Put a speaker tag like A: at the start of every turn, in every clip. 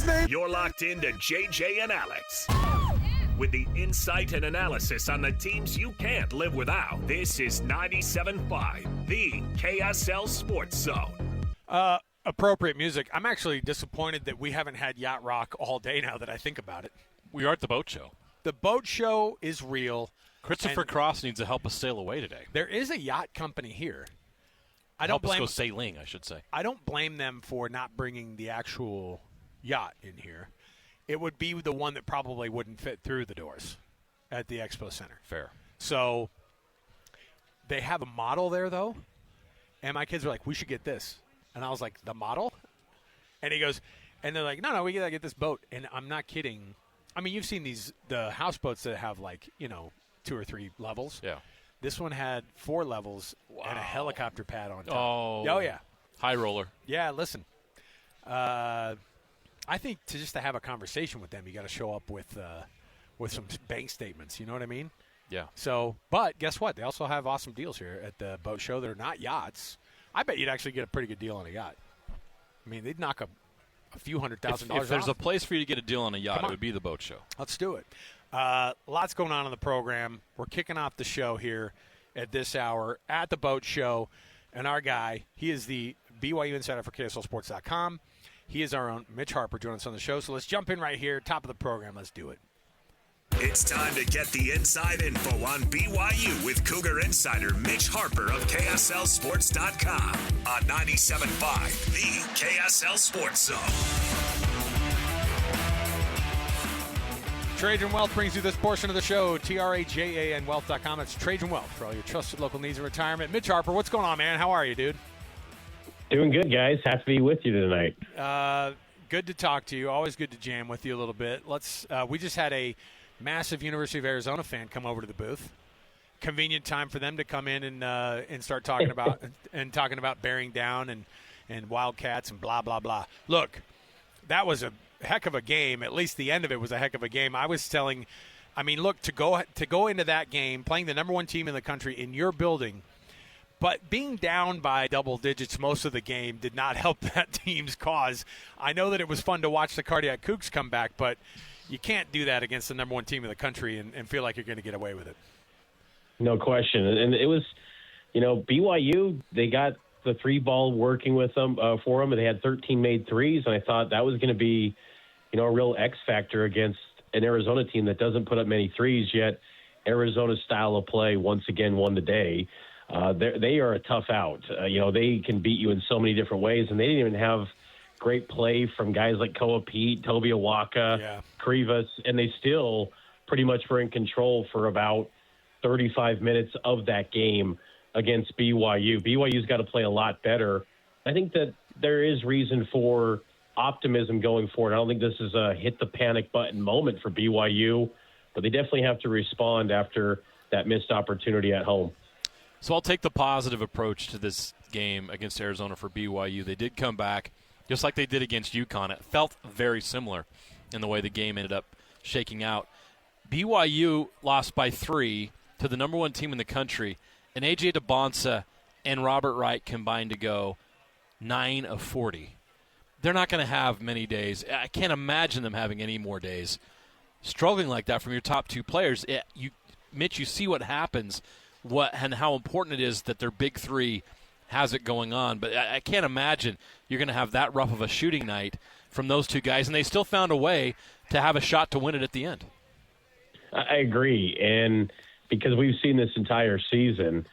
A: listening.
B: You're locked into JJ and Alex. With the insight and analysis on the teams you can't live without. This is 97.5, the KSL Sports Zone.
C: Appropriate music. I'm actually disappointed that we haven't had Yacht Rock all day now that I think about it.
D: We are at the boat show.
C: The boat show is real.
D: Christopher Cross needs to help us sail away today.
C: There is a yacht company here.
D: Help us go sailing, I should say.
C: I don't blame them for not bringing the actual yacht in here. It would be the one that probably wouldn't fit through the doors at the Expo Center.
D: Fair.
C: So they have a model there, though, and my kids were like, we should get this. And I was like, the model? And he goes, and they're like, no, we got to get this boat. And I'm not kidding. I mean, you've seen the houseboats that have, 2 or 3 levels.
D: Yeah.
C: This one had 4 levels and a helicopter pad on top.
D: Oh,
C: yeah.
D: High roller.
C: Yeah, listen. I think to have a conversation with them, you got to show up with some bank statements. You know what I mean?
D: Yeah.
C: So, but guess what? They also have awesome deals here at the boat show that are not yachts. I bet you'd actually get a pretty good deal on a yacht. I mean, they'd knock a few $100,000 off.
D: If there's a place for you to get a deal on a yacht, it would be the boat show.
C: Let's do it. Lots going on in the program. We're kicking off the show here at this hour at the boat show. And our guy, he is the BYU insider for KSLSports.com. He is our own Mitch Harper joining us on the show. So let's jump in right here, top of the program. Let's do it.
B: It's time to get the inside info on BYU with Cougar insider Mitch Harper of KSLSports.com on 97.5, the KSL Sports Zone.
C: Trajan Wealth brings you this portion of the show, TRAJAN Wealth.com. It's Trajan Wealth for all your trusted local needs and retirement. Mitch Harper, what's going on, man? How are you, dude?
E: Doing good, guys. Happy to be with you tonight.
C: Good to talk to you. Always good to jam with you a little bit. We just had a massive University of Arizona fan come over to the booth. Convenient time for them to come in and start talking about bearing down and Wildcats and blah blah blah. Look, that was a heck of a game. At least the end of it was a heck of a game. Look, to go into that game playing the number 1 team in the country in your building. But being down by double digits most of the game did not help that team's cause. I know that it was fun to watch the Cardiac Cougs come back, but you can't do that against the number 1 team in the country and feel like you're going to get away with it.
E: No question. And it was, BYU, they got the 3-ball working with them for them, and they had 13 made threes, and I thought that was going to be, a real X factor against an Arizona team that doesn't put up many threes, yet Arizona's style of play once again won the day. They are a tough out. They can beat you in so many different ways, and they didn't even have great play from guys like Koa Pete, Toby Awaka, Krivas, and they still pretty much were in control for about 35 minutes of that game against BYU. BYU's got to play a lot better. I think that there is reason for optimism going forward. I don't think this is a hit the panic button moment for BYU, but they definitely have to respond after that missed opportunity at home.
D: So I'll take the positive approach to this game against Arizona for BYU. They did come back just like they did against UConn. It felt very similar in the way the game ended up shaking out. BYU lost by 3 to the number 1 team in the country, and A.J. DeBonsa and Robert Wright combined to go 9 of 40. They're not going to have many days. I can't imagine them having any more days struggling like that from your top 2 players. Mitch, you see what happens and how important it is that their big 3 has it going on. But I can't imagine you're going to have that rough of a shooting night from those 2 guys, and they still found a way to have a shot to win it at the end.
E: I agree, and because we've seen this entire season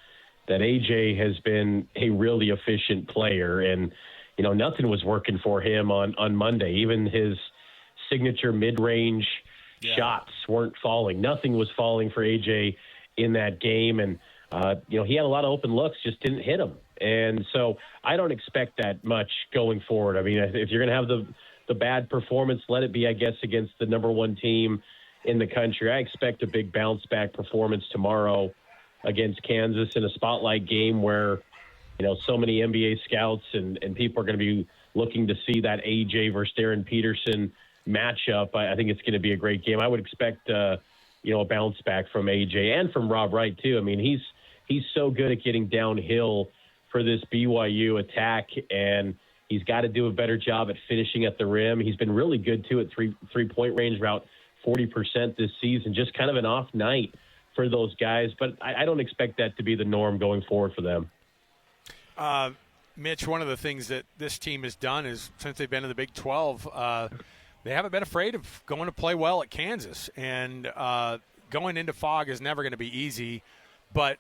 E: that A.J. has been a really efficient player, and nothing was working for him on Monday. Even his signature mid-range shots weren't falling. Nothing was falling for A.J. in that game, and he had a lot of open looks, just didn't hit them. And so I don't expect that much going forward. I mean, if you're going to have the bad performance, let it be, I guess, against the number 1 team in the country. I expect a big bounce-back performance tomorrow against Kansas in a spotlight game where, so many NBA scouts and people are going to be looking to see that A.J. versus Darren Peterson matchup. I think it's going to be a great game. I would expect, a bounce back from A.J. and from Rob Wright, too. I mean, he's so good at getting downhill for this BYU attack, and He's got to do a better job at finishing at the rim. He's been really good, too, at three-point range, about 40% this season. Just kind of an off night for those guys. But I don't expect that to be the norm going forward for them.
C: Mitch, one of the things that this team has done is since they've been in the Big 12, they haven't been afraid of going to play well at Kansas. And going into Fog is never going to be easy. But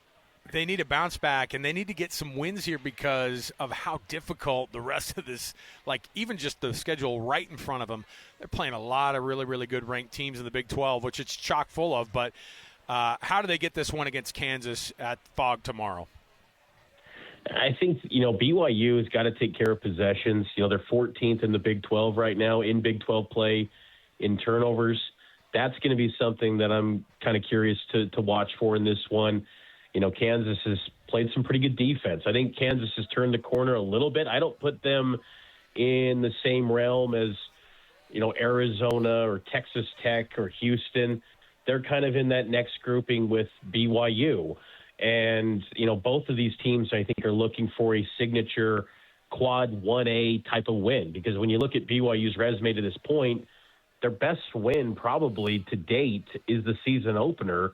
C: they need to bounce back, and they need to get some wins here because of how difficult the rest of this, like even just the schedule right in front of them. They're playing a lot of really, really good ranked teams in the Big 12, which it's chock full of. But how do they get this one against Kansas at Fog tomorrow?
E: I think, BYU has got to take care of possessions. They're 14th in the Big 12 right now in Big 12 play in turnovers. That's going to be something that I'm kind of curious to watch for in this one. Kansas has played some pretty good defense. I think Kansas has turned the corner a little bit. I don't put them in the same realm as, Arizona or Texas Tech or Houston. They're kind of in that next grouping with BYU. And, both of these teams, I think, are looking for a signature quad 1A type of win. Because when you look at BYU's resume to this point, their best win probably to date is the season opener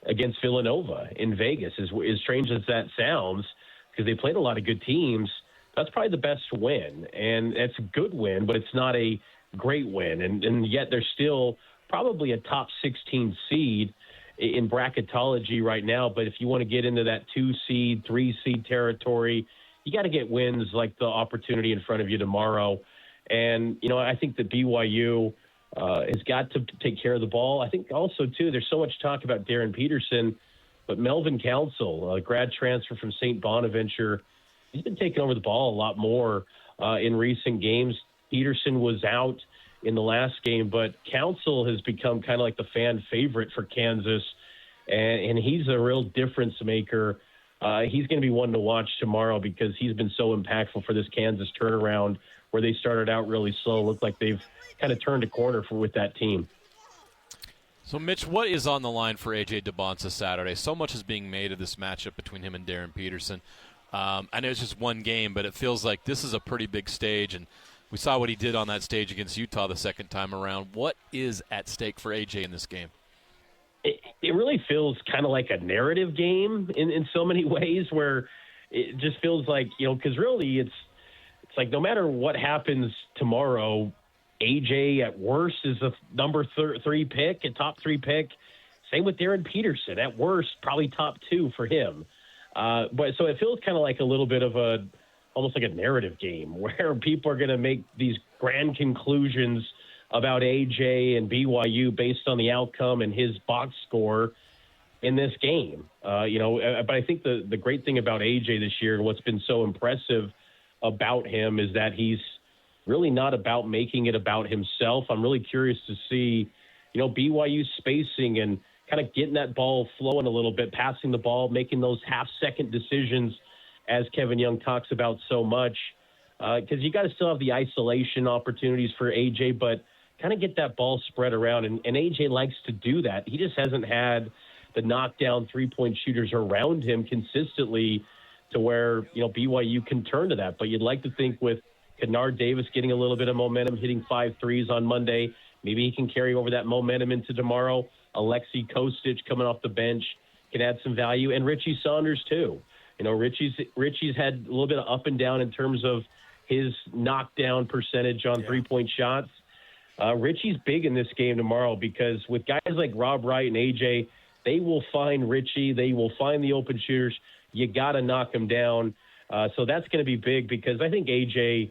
E: against Villanova in Vegas. As strange as that sounds, because they played a lot of good teams, that's probably the best win. And it's a good win, but it's not a great win. And yet they're still probably a top 16 seed in bracketology right now. But if you want to get into that 2 seed, 3 seed territory, you got to get wins like the opportunity in front of you tomorrow. And, I think that BYU has got to take care of the ball. I think also, too, there's so much talk about Darren Peterson, but Melvin Council, a grad transfer from St. Bonaventure, he's been taking over the ball a lot more in recent games. Peterson was out in the last game, but Council has become kind of like the fan favorite for Kansas, and he's a real difference maker. He's going to be one to watch tomorrow because he's been so impactful for this Kansas turnaround where they started out really slow. Looked like they've kind of turned a corner with that team.
D: So, Mitch, what is on the line for A.J. DeBonsa Saturday? So much is being made of this matchup between him and Darren Peterson. I know it's just one game, but it feels like this is a pretty big stage, and we saw what he did on that stage against Utah the second time around. What is at stake for A.J. in this game?
E: It really feels kind of like a narrative game in so many ways, where it just feels like, because really it's like no matter what happens tomorrow, AJ at worst is a number 3 pick, a top 3 pick. Same with Darren Peterson. At worst, probably top 2 for him. But so it feels kind of like a little bit of almost like a narrative game where people are going to make these grand conclusions about AJ and BYU based on the outcome and his box score in this game. But I think the great thing about AJ this year and what's been so impressive about him is that he's really not about making it about himself. I'm really curious to see, BYU spacing and kind of getting that ball flowing a little bit, passing the ball, making those half-second decisions, as Kevin Young talks about so much, because you got to still have the isolation opportunities for AJ, but kind of get that ball spread around. And AJ likes to do that. He just hasn't had the knockdown three-point shooters around him consistently to where, BYU can turn to that. But you'd like to think with Kennard Davis getting a little bit of momentum, hitting 5 threes on Monday, maybe he can carry over that momentum into tomorrow. Alexi Kostic coming off the bench can add some value, and Richie Saunders too. Richie's had a little bit of up and down in terms of his knockdown percentage on three-point shots. Richie's big in this game tomorrow because with guys like Rob Wright and AJ, they will find Richie. They will find the open shooters. You got to knock them down. So that's going to be big because I think AJ,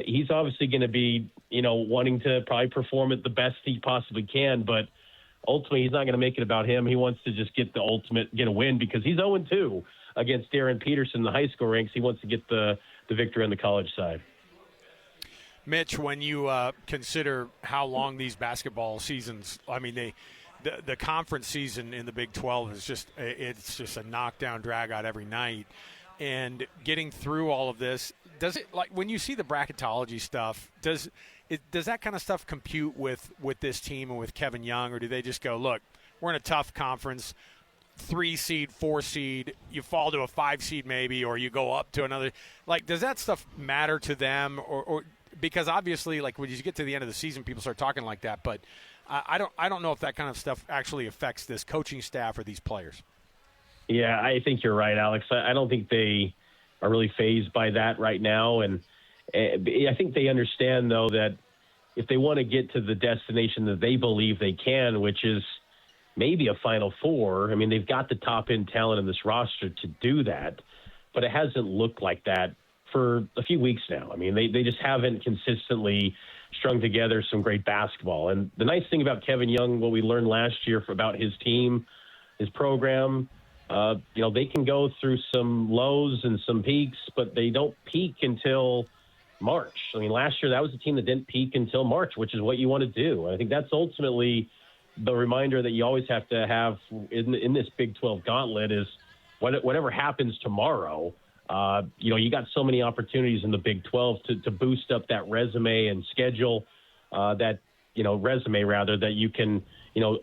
E: he's obviously going to be, wanting to probably perform at the best he possibly can, but ultimately he's not going to make it about him. He wants to just get a win because he's 0-2 against Darren Peterson in the high school ranks. He wants to get the victory on the college side.
C: Mitch, when you consider how long these basketball seasons, the conference season in the Big 12 is just a knockdown, drag out every night. And getting through all of this, does it, like when you see the bracketology stuff, does that kind of stuff compute with this team and with Kevin Young, or do they just go, look, we're in a tough conference, 3 seed, 4 seed, you fall to a 5 seed maybe, or you go up to another. Like, does that stuff matter to them, or because obviously, like when you get to the end of the season, people start talking like that. But I don't know if that kind of stuff actually affects this coaching staff or these players.
E: Yeah, I think you're right, Alex. I don't think they are really fazed by that right now, and I think they understand though that if they want to get to the destination that they believe they can, which is maybe a Final Four. I mean, they've got the top-end talent in this roster to do that, but it hasn't looked like that for a few weeks now. I mean, they just haven't consistently strung together some great basketball. And the nice thing about Kevin Young, what we learned last year about his team, his program, they can go through some lows and some peaks, but they don't peak until March. I mean, last year that was a team that didn't peak until March, which is what you want to do. And I think that's ultimately the reminder that you always have to have in this Big 12 gauntlet is whatever happens tomorrow, you got so many opportunities in the Big 12 to boost up that resume and schedule, that you can,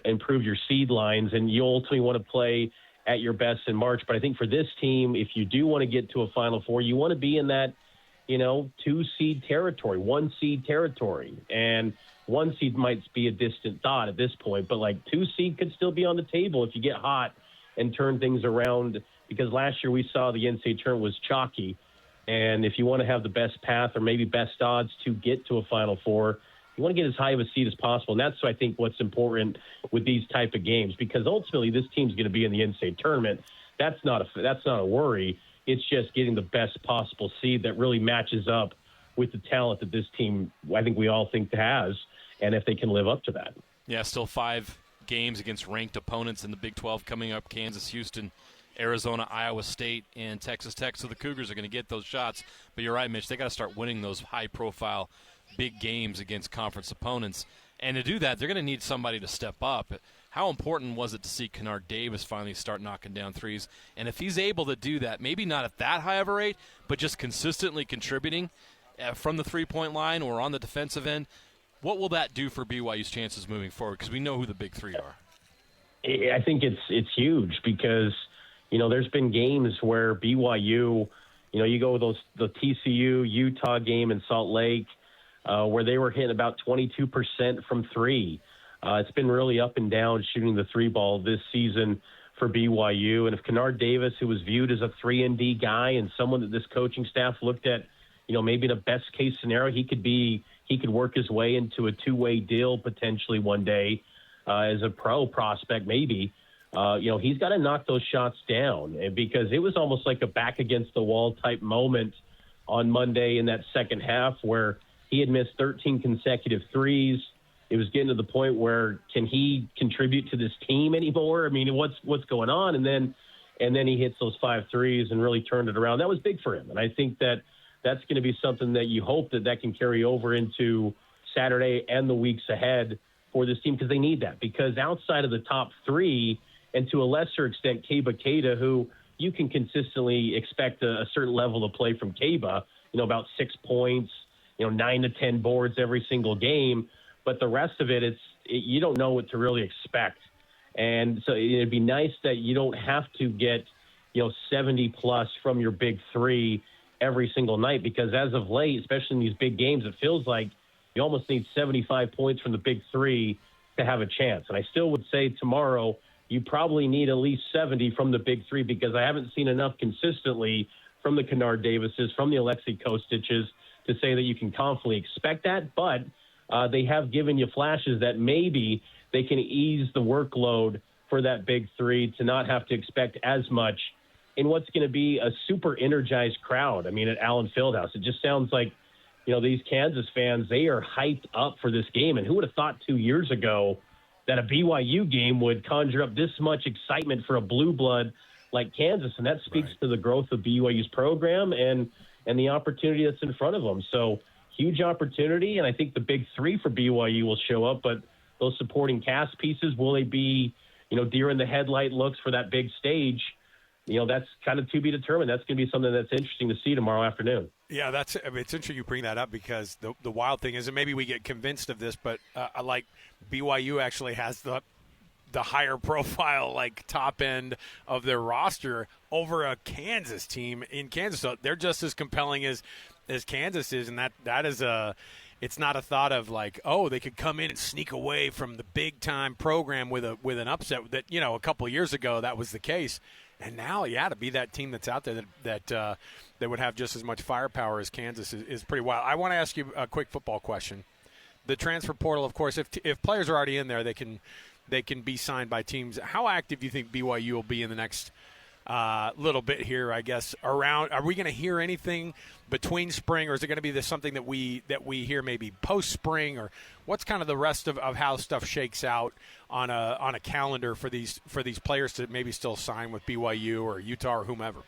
E: improve your seed lines, and you ultimately want to play at your best in March. But I think for this team, if you do want to get to a Final Four, you want to be in that, 2-seed territory, 1-seed territory. And 1 seed might be a distant thought at this point, but 2 seed could still be on the table if you get hot and turn things around, because last year we saw the NCAA tournament was chalky. And if you want to have the best path or maybe best odds to get to a Final Four, you want to get as high of a seed as possible. And that's, I think, what's important with these type of games, because ultimately this team's going to be in the NCAA tournament. That's not a worry. It's just getting the best possible seed that really matches up with the talent that this team, I think we all think has, and if they can live up to that.
D: Yeah, still 5 games against ranked opponents in the Big 12 coming up: Kansas, Houston, Arizona, Iowa State, and Texas Tech. So the Cougars are going to get those shots. But you're right, Mitch, they got to start winning those high-profile big games against conference opponents. And to do that, they're going to need somebody to step up. How important was it to see Kennard Davis finally start knocking down threes? And if he's able to do that, maybe not at that high of a rate, but just consistently contributing from the three-point line or on the defensive end, what will that do for BYU's chances moving forward? Because we know who the big three are.
E: I think it's huge because, there's been games where BYU, you go with the TCU, Utah game in Salt Lake, where they were hitting about 22% from three. It's been really up and down shooting the three ball this season for BYU. And if Kennard Davis, who was viewed as a 3-and-D guy and someone that this coaching staff looked at, maybe in a best case scenario, he could work his way into a 2-way deal potentially one day as a pro prospect, maybe. He's got to knock those shots down, because it was almost like a back against the wall type moment on Monday in that second half where he had missed 13 consecutive threes. It was getting to the point where, can he contribute to this team anymore? I mean, what's going on? And then he hits those 5 threes and really turned it around. That was big for him. And I think that's going to be something that you hope that can carry over into Saturday and the weeks ahead for this team, because they need that. Because outside of the top 3, and to a lesser extent, Kaba Keita, who you can consistently expect a certain level of play from Kaba, about 6 points, 9 to 10 boards every single game. But the rest of it, you don't know what to really expect. And so it'd be nice that you don't have to get, 70 plus from your big 3 every single night, because as of late, especially in these big games, it feels like you almost need 75 points from the big 3 to have a chance. And I still would say tomorrow you probably need at least 70 from the big 3, because I haven't seen enough consistently from the Kennard Davises, from the Alexei Kostiches, to say that you can confidently expect that. But they have given you flashes that maybe they can ease the workload for that big 3 to not have to expect as much in what's going to be a super energized crowd. I mean, at Allen Fieldhouse, it just sounds like, these Kansas fans, they are hyped up for this game. And who would have thought 2 years ago that a BYU game would conjure up this much excitement for a blue blood like Kansas? And that speaks to the growth of BYU's program and the opportunity that's in front of them. So huge opportunity. And I think the big 3 for BYU will show up, but those supporting cast pieces, will they be, deer in the headlight looks for that big stage? That's kind of to be determined. That's going to be something that's interesting to see tomorrow afternoon.
C: Yeah, it's interesting you bring that up, because the wild thing is, and maybe we get convinced of this, but I like BYU actually has the the higher profile, like top end of their roster over a Kansas team in Kansas. So they're just as compelling as Kansas is, and that is it's not a thought of like, oh, they could come in and sneak away from the big time program with an upset that, a couple of years ago that was the case. And now, to be that team that's out there that would have just as much firepower as Kansas is pretty wild. I want to ask you a quick football question. The transfer portal, of course, if players are already in there, they can be signed by teams. How active do you think BYU will be in the next little bit here, I guess, around? Are we going to hear anything between spring, or is it going to be something that we hear maybe post-spring, or what's kind of the rest of how stuff shakes out on a calendar for these players to maybe still sign with BYU or Utah or whomever?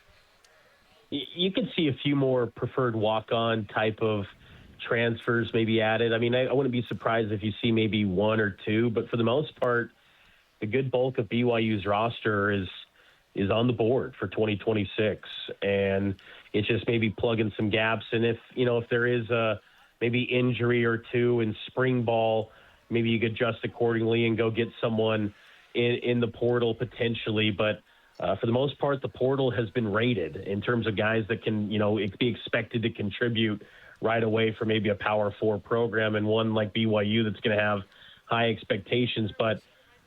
E: You could see a few more preferred walk-on type of transfers maybe added. I mean, I wouldn't be surprised if you see maybe one or two, but for the most part, the good bulk of BYU's roster is on the board for 2026, and it's just maybe plugging some gaps. And if there is a maybe injury or two in spring ball, maybe you could adjust accordingly and go get someone in the portal potentially. But for the most part, the portal has been rated in terms of guys that can, be expected to contribute right away for maybe a Power 4 program, and one like BYU that's going to have high expectations. But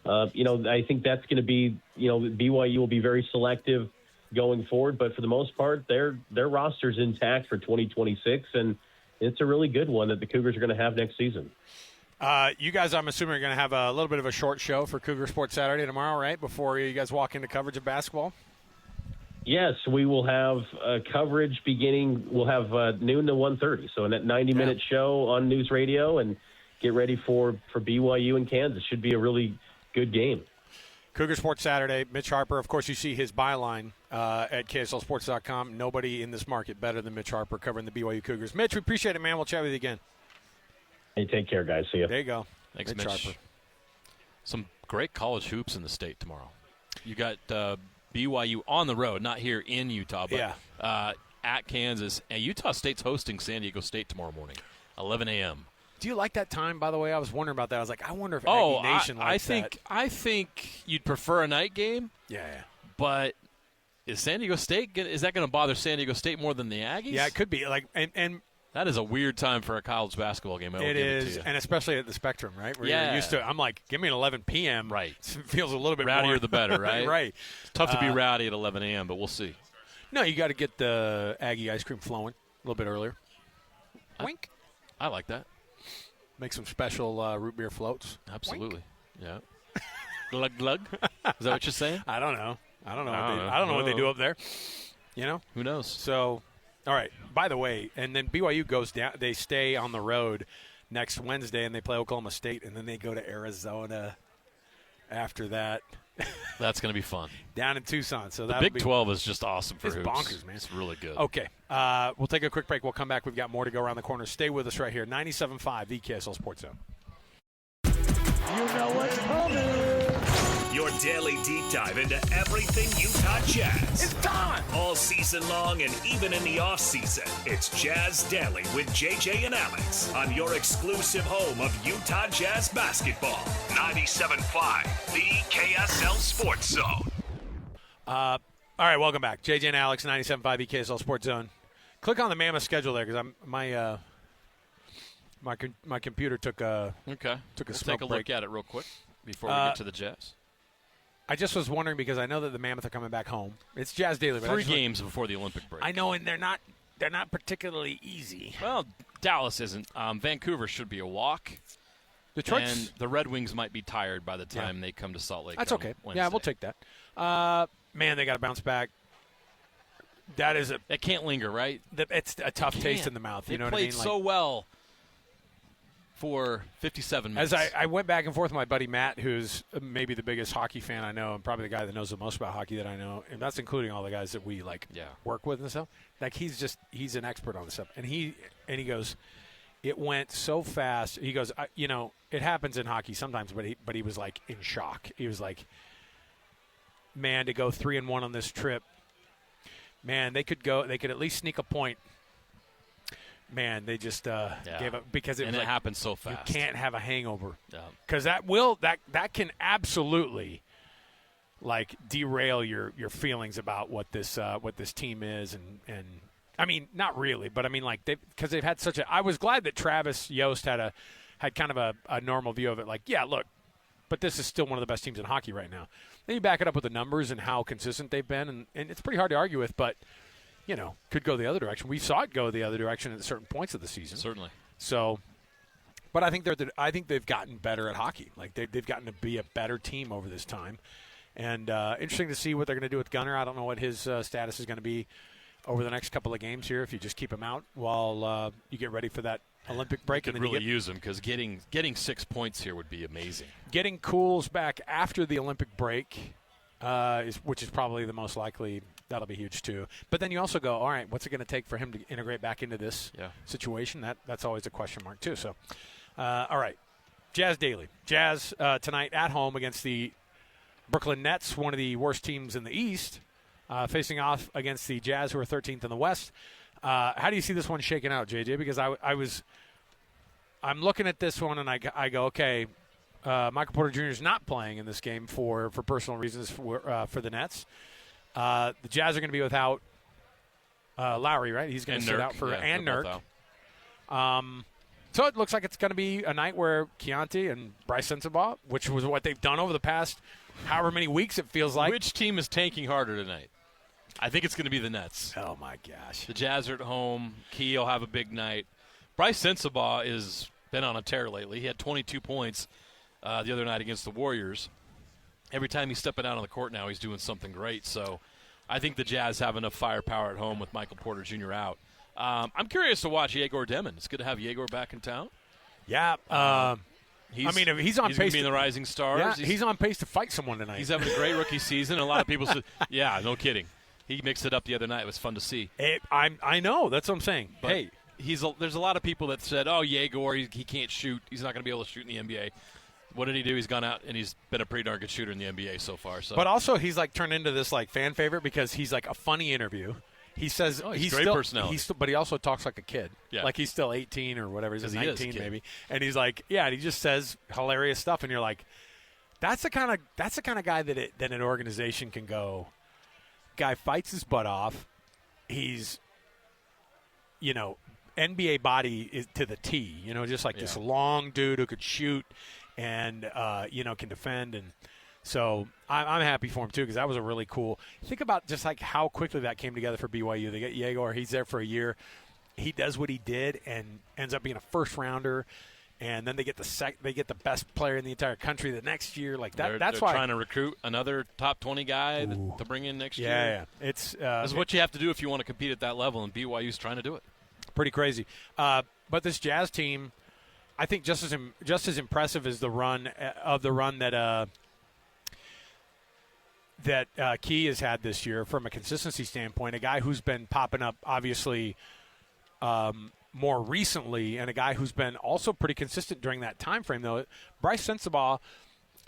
E: I think that's going to be, BYU will be very selective going forward, but for the most part, their roster's intact for 2026, and it's a really good one that the Cougars are going to have next season.
C: You guys, I'm assuming, are going to have a little bit of a short show for Cougar Sports Saturday tomorrow, right, before you guys walk into coverage of basketball?
E: Yes, we will have coverage beginning. We'll have noon to 1:30, so a 90-minute show on News Radio, and get ready for BYU and Kansas. Should be a really good game.
C: Cougar Sports Saturday. Mitch Harper, of course, you see his byline at KSLSports.com. Nobody in this market better than Mitch Harper covering the BYU Cougars. Mitch, we appreciate it, man. We'll chat with you again.
E: Hey, take care, guys. See you.
C: There you go.
D: Thanks, Mitch. Harper. Some great college hoops in the state tomorrow. You got BYU on the road, not here in Utah, but at Kansas. And Utah State's hosting San Diego State tomorrow morning, 11 a.m.
C: Do you like that time, by the way? I was wondering about that. I was like, I wonder if Aggie Nation likes that.
D: I think you'd prefer a night game.
C: Yeah.
D: But is San Diego State, is that going to bother San Diego State more than the Aggies?
C: Yeah, it could be. And
D: that is a weird time for a college basketball game.
C: It is, and especially at the Spectrum, right? Where you're used to. I'm like, give me an 11 p.m.
D: Right.
C: It feels a little bit
D: rowdier
C: more.
D: The better, right?
C: Right.
D: It's tough to be rowdy at 11 a.m., but we'll see.
C: No, you got to get the Aggie ice cream flowing a little bit earlier. Wink.
D: I like that.
C: Make some special root beer floats.
D: Absolutely. Wink. Yeah. Glug glug. Is that what you're saying?
C: I don't know. I don't know what they do up there.
D: Who knows?
C: So, all right. By the way, and then BYU goes down. They stay on the road next Wednesday, and they play Oklahoma State, and then they go to Arizona after that.
D: That's going to be fun.
C: Down in Tucson. So
D: the Big 12 is just awesome for
C: hoops. It's bonkers, man.
D: It's really good.
C: Okay. We'll take a quick break. We'll come back. We've got more to go around the corner. Stay with us right here. 97.5, the KSL Sports Zone.
A: You know what's coming.
B: Your daily deep dive into everything Utah Jazz.
A: It's time!
B: All season long and even in the off season. It's Jazz Daily with JJ and Alex on your exclusive home of Utah Jazz basketball. 97.5, the KSL Sports Zone.
C: All right, welcome back. JJ and Alex, 97.5, the KSL Sports Zone. Click on the Mammoth schedule there because my computer took a smoke
D: take a
C: break.
D: Look at it real quick before we get to the Jazz.
C: I just was wondering because I know that the Mammoth are coming back home. It's Jazz Daily. But
D: 3 games before the Olympic break.
C: I know, and they're not particularly easy.
D: Well, Dallas isn't. Vancouver should be a walk.
C: Detroit's,
D: and the Red Wings might be tired by the time they come to Salt Lake.
C: That's okay.
D: Wednesday.
C: Yeah, we'll take that. Man, they got to bounce back.
D: That can't linger, right?
C: It's a tough taste in the mouth. You know what I mean?
D: They played so well for 57 minutes.
C: As I went back and forth with my buddy Matt, who's maybe the biggest hockey fan I know, and probably the guy that knows the most about hockey that I know, and that's including all the guys that we work with and stuff. Like he's an expert on this stuff, and he goes, it went so fast. He goes, it happens in hockey sometimes, but he was like in shock. He was like, man, to go 3-1 on this trip, man, they could at least sneak a point man, they just gave up because it
D: happened so fast.
C: You can't have a hangover
D: Yeah.
C: because that can absolutely like derail your feelings about what this team is and I mean not really, but I mean like because they've had such a. I was glad that Travis Yost had kind of a normal view of it. Like, yeah, look, but this is still one of the best teams in hockey right now. Then you back it up with the numbers and how consistent they've been, and it's pretty hard to argue with, but. Could go the other direction. We saw it go the other direction at certain points of the season.
D: Certainly.
C: So, but I think they've gotten better at hockey. Like they've gotten to be a better team over this time, and interesting to see what they're going to do with Gunnar. I don't know what his status is going to be over the next couple of games here. If you just keep him out while you get ready for that Olympic break,
D: you could really use him because getting 6 points here would be amazing.
C: Getting Cools back after the Olympic break, which is probably the most likely. That'll be huge, too. But then you also go, all right, what's it going to take for him to integrate back into this situation? That's always a question mark, too. So, all right, Jazz Daily. Jazz tonight at home against the Brooklyn Nets, one of the worst teams in the East, facing off against the Jazz, who are 13th in the West. How do you see this one shaking out, JJ? Because I'm looking at this one, and I go, okay, Michael Porter Jr. is not playing in this game for personal reasons for the Nets. The Jazz are going to be without Lowry, right? He's going to sit out for and Nurk. So it looks like it's going to be a night where Chianti and Bryce Sensabaugh, which was what they've done over the past however many weeks it feels like.
D: Which team is tanking harder tonight? I think it's going to be the Nets.
C: Oh, my gosh.
D: The Jazz are at home. Key will have a big night. Bryce Sensabaugh has been on a tear lately. He had 22 points the other night against the Warriors. Every time he's stepping out on the court now, he's doing something great. So I think the Jazz have enough firepower at home with Michael Porter Jr. out. I'm curious to watch Yegor Demon. It's good to have Yegor back in town.
C: Yeah. He's on pace.
D: He's going to be in the Rising Stars.
C: Yeah, he's on pace to fight someone tonight.
D: He's having a great rookie season. A lot of people said, yeah, no kidding. He mixed it up the other night. It was fun to see.
C: I know. That's what I'm saying.
D: But hey, there's a lot of people that said, oh, Yegor, he can't shoot. He's not going to be able to shoot in the NBA. What did he do? He's gone out and he's been a pretty darn good shooter in the NBA so far. So.
C: But also he's like turned into this like fan favorite because he's like a funny interview. He says
D: he's great personality.
C: But he also talks like a kid.
D: Yeah.
C: Like he's still 18 or whatever. He's 19 maybe. And he's like, and he just says hilarious stuff. And you're like, that's the kind of guy that an organization can go. Guy fights his butt off. He's, NBA body is to the T. Just like this long dude who could shoot. And, can defend. And so I'm happy for him, too, because that was a really cool – think about just, like, how quickly that came together for BYU. They get Yegor. He's there for a year. He does what he did and ends up being a first-rounder. And then they get the best player in the entire country the next year. Like that's why
D: they're trying to recruit another top 20 guy to bring in next year.
C: Yeah. It's
D: this is what you have to do if you want to compete at that level, and BYU's trying to do it. Pretty
C: crazy. But this Jazz team – I think just as impressive as the run that Key has had this year from a consistency standpoint, a guy who's been popping up obviously more recently, and a guy who's been also pretty consistent during that time frame. Though Bryce Sensabaugh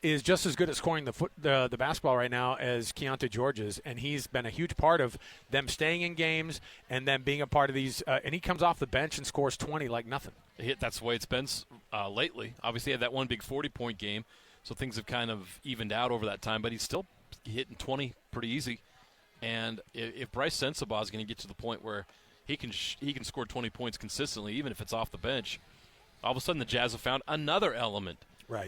C: is just as good at scoring the basketball right now as Keontae George is, and he's been a huge part of them staying in games and them being a part of these. And he comes off the bench and scores 20 like nothing.
D: That's the way it's been lately. Obviously, he had that one big 40-point game, so things have kind of evened out over that time. But he's still hitting 20 pretty easy. And if Bryce Sensabaugh is going to get to the point where he can score 20 points consistently, even if it's off the bench, all of a sudden the Jazz have found another element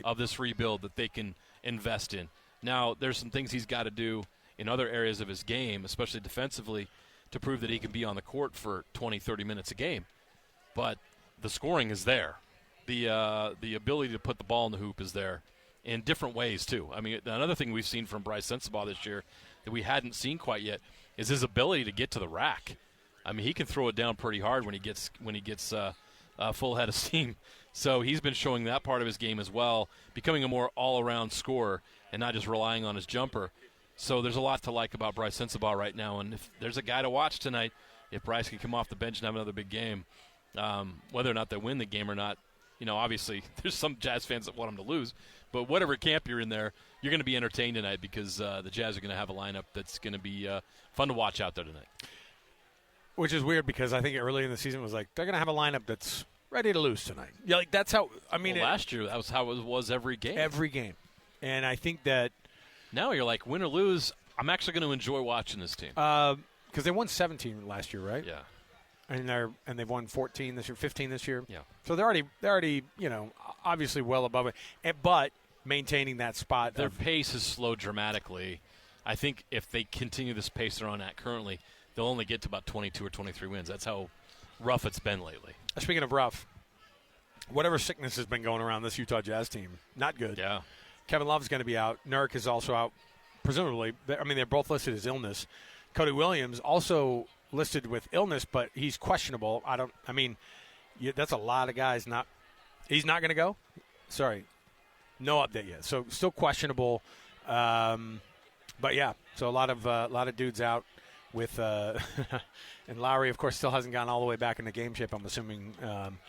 D: of this rebuild that they can invest in. Now, there's some things he's got to do in other areas of his game, especially defensively, to prove that he can be on the court for 20, 30 minutes a game. But the scoring is there. The ability to put the ball in the hoop is there in different ways, too. I mean, another thing we've seen from Bryce Sensabaugh this year that we hadn't seen quite yet is his ability to get to the rack. I mean, he can throw it down pretty hard when he gets full head of steam. So he's been showing that part of his game as well, becoming a more all-around scorer and not just relying on his jumper. So there's a lot to like about Bryce Sensabaugh right now. And if there's a guy to watch tonight, if Bryce can come off the bench and have another big game, whether or not they win the game or not, obviously there's some Jazz fans that want him to lose. But whatever camp you're in there, you're going to be entertained tonight because the Jazz are going to have a lineup that's going to be fun to watch out there tonight.
C: Which is weird because I think early in the season it was like they're going to have a lineup that's ready to lose tonight. Yeah, like that's how. I mean,
D: last year that was how it was every game.
C: Every game, and I think that
D: now you're like, win or lose, I'm actually going to enjoy watching this team
C: because they won 17 last year, right?
D: Yeah,
C: and they've won 14 this year, 15 this year.
D: Yeah,
C: so they're already obviously well above it, but maintaining that spot.
D: Their pace has slowed dramatically. I think if they continue this pace they're on at currently, they'll only get to about 22 or 23 wins. That's how rough it's been lately.
C: Speaking of rough, whatever sickness has been going around this Utah Jazz team, not good.
D: Yeah.
C: Kevin Love's going to be out. Nurk is also out, presumably. I mean, they're both listed as illness. Cody Williams also listed with illness, but he's questionable. That's a lot of guys. He's not going to go? Sorry. No update yet. So still questionable. But, yeah, so a lot of dudes out. With and Lowry, of course, still hasn't gotten all the way back into game shape, I'm assuming.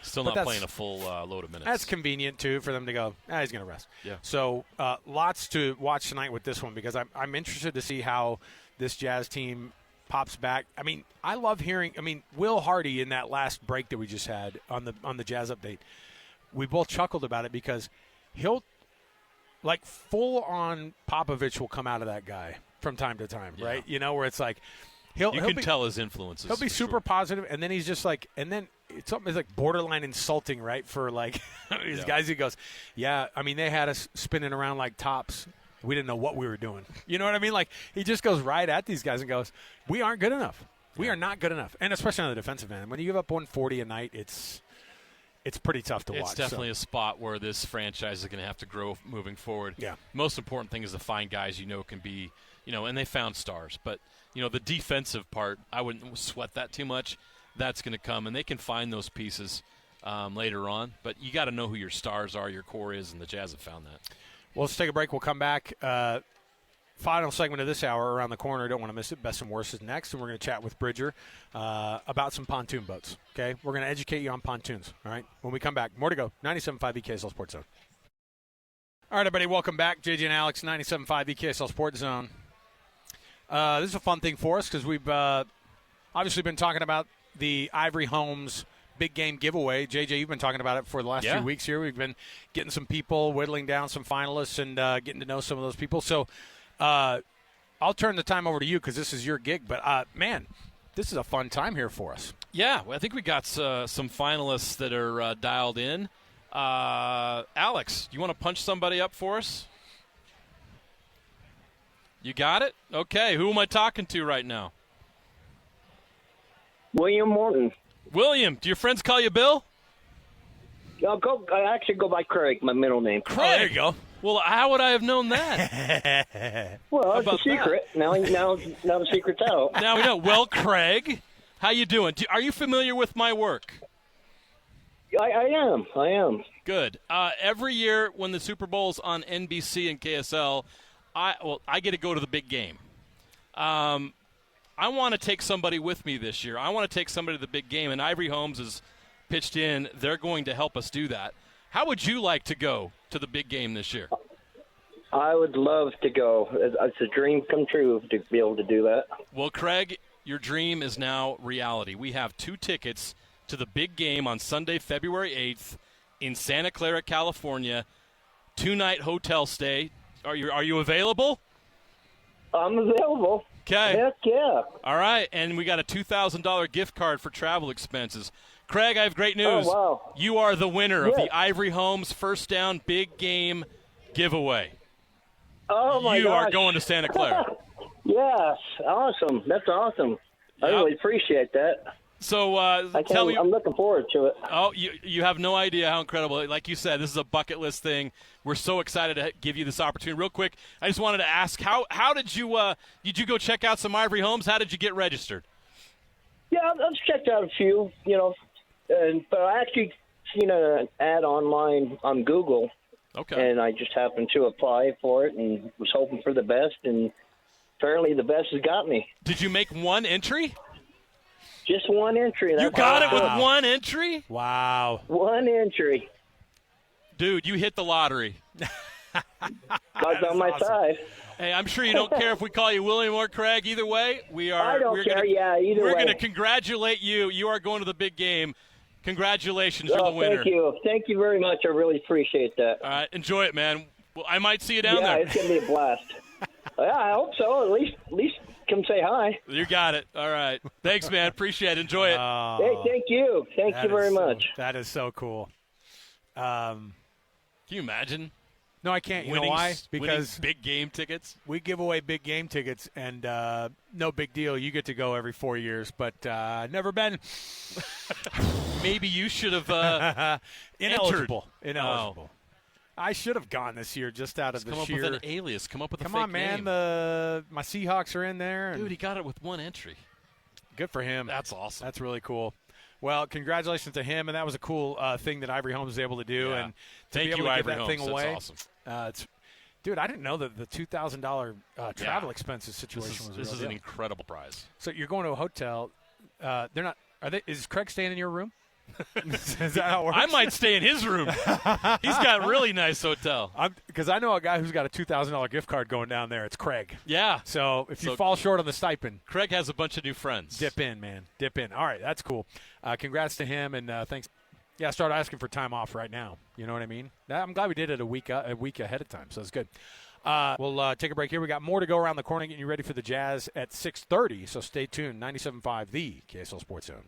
D: Still not playing a full load of minutes.
C: That's convenient, too, for them to go, he's going to rest.
D: Yeah.
C: So lots to watch tonight with this one because I'm interested to see how this Jazz team pops back. I mean, I love hearing – Will Hardy in that last break that we just had on the Jazz update, we both chuckled about it because he'll – like full-on Popovich will come out of that guy from time to time, right? Where it's like –
D: you can tell his influences.
C: He'll be super positive, and then he's just like, and then it's like borderline insulting, right? For like these guys, he goes, "Yeah, they had us spinning around like tops. We didn't know what we were doing." You know what I mean? Like he just goes right at these guys and goes, "We aren't good enough. We are not good enough." And especially on the defensive end, when you give up 140 a night, it's pretty tough to watch.
D: It's definitely a spot where this franchise is going to have to grow moving forward.
C: Yeah.
D: Most important thing is to find guys can be, and they found stars, but. The defensive part, I wouldn't sweat that too much. That's going to come, and they can find those pieces later on. But you got to know who your stars are, your core is, and the Jazz have found that.
C: Well, let's take a break. We'll come back. Final segment of this hour around the corner. Don't want to miss it. Best and worst is next, and we're going to chat with Bridger about some pontoon boats. Okay, we're going to educate you on pontoons. All right, when we come back, more to go. 97.5 EKSL Sports Zone. All right, everybody, welcome back. JJ and Alex, 97.5 EKSL Sports Zone. This is a fun thing for us because we've obviously been talking about the Ivory Homes big game giveaway. JJ, you've been talking about it for the last few weeks here. We've been getting some people, whittling down some finalists, and getting to know some of those people. So I'll turn the time over to you because this is your gig. But, man, this is a fun time here for us.
D: Yeah, well, I think we got some finalists that are dialed in. Alex, do you want to punch somebody up for us? You got it? Okay, who am I talking to right now?
F: William Morton.
D: William, do your friends call you Bill?
F: I actually go by Craig, my middle name.
D: Craig.
C: Oh, there you go.
D: Well, how would I have known that?
F: Well, it's a secret. Now the secret's out.
D: Now we know. Well, Craig, how you doing? Are you familiar with my work?
F: I am.
D: Good. Every year when the Super Bowl's on NBC and KSL, I get to go to the big game. I want to take somebody with me this year. I want to take somebody to the big game, and Ivory Homes has pitched in. They're going to help us do that. How would you like to go to the big game this year?
F: I would love to go. It's a dream come true to be able to do that.
D: Well, Craig, your dream is now reality. We have 2 tickets to the big game on Sunday, February 8th in Santa Clara, California. 2-night hotel stay. Are you available?
F: I'm available.
D: Okay.
F: Heck yeah.
D: All right, and we got a $2,000 gift card for travel expenses. Craig, I have great news.
F: Oh, wow.
D: You are the winner of the Ivory Homes First Down Big Game giveaway.
F: Oh, my gosh.
D: You are going to Santa Clara.
F: Yes. Awesome. That's awesome. I really appreciate that.
D: So tell me.
F: I'm looking forward to it.
D: Oh, you have no idea how incredible. Like you said, this is a bucket list thing. We're so excited to give you this opportunity. Real quick, I just wanted to ask, how did you go check out some Ivory Homes? How did you get registered?
F: Yeah, I've checked out a few, but I actually seen an ad online on Google.
D: Okay.
F: And I just happened to apply for it and was hoping for the best, and apparently the best has got me.
D: Did you make one entry?
F: Just one entry.
D: You got it with one entry?
C: Wow.
F: One entry.
D: Dude, you hit the lottery.
F: God's on my side.
D: Hey, I'm sure you don't care if we call you William or Craig. Either way,
F: I don't care. Either way.
D: We're going to congratulate you. You are going to the big game. Congratulations, you're the winner.
F: Thank you. Thank you very much. I really appreciate that.
D: All right, enjoy it, man. Well, I might see you down there.
F: Yeah, it's going to be a blast. Yeah, I hope so. At least come say hi.
D: You got it. All right. Thanks, man. Appreciate it. Enjoy it.
F: Hey, thank you. Thank you very much.
C: That is so cool.
D: Can you imagine?
C: No, I can't. You know why? Because
D: big game tickets.
C: we give away big game tickets, and no big deal. You get to go every 4 years, but never been.
D: Maybe you should have
C: Ineligible.
D: entered.
C: Ineligible. I should have gone this year just out of the
D: Come
C: sheer.
D: up with an alias. Come up with a
C: Come
D: fake
C: on, man.
D: name.
C: My Seahawks are in there. And
D: Dude, he got it with one entry.
C: good for him.
D: That's awesome.
C: That's really cool. Well, congratulations to him, and that was a cool thing that Ivory Holmes was able to do.
D: Yeah.
C: And to
D: Thank
C: be able
D: you,
C: to
D: Ivory
C: give that
D: Holmes.
C: thing away.
D: That's awesome.
C: Dude, I didn't know that the $2,000 travel expenses situation was.
D: This
C: a
D: is
C: real
D: an
C: deal.
D: incredible prize.
C: So you're going to a hotel. They're not. Are they? Is Craig staying in your room? Is that how it works?
D: I might stay in his room. He's got a really nice hotel.
C: Because I know a guy who's got a $2,000 gift card going down there. It's Craig.
D: Yeah.
C: So if you fall short on the stipend,
D: Craig has a bunch of new friends.
C: dip in, man. Dip in. All right, that's cool. Congrats to him, and thanks. Yeah, start asking for time off right now. You know what I mean? I'm glad we did it a week ahead of time, so it's good. We'll take a break here. We got more to go around the corner, getting you ready for the Jazz at 6:30, so stay tuned. 97.5, the KSL Sports Zone.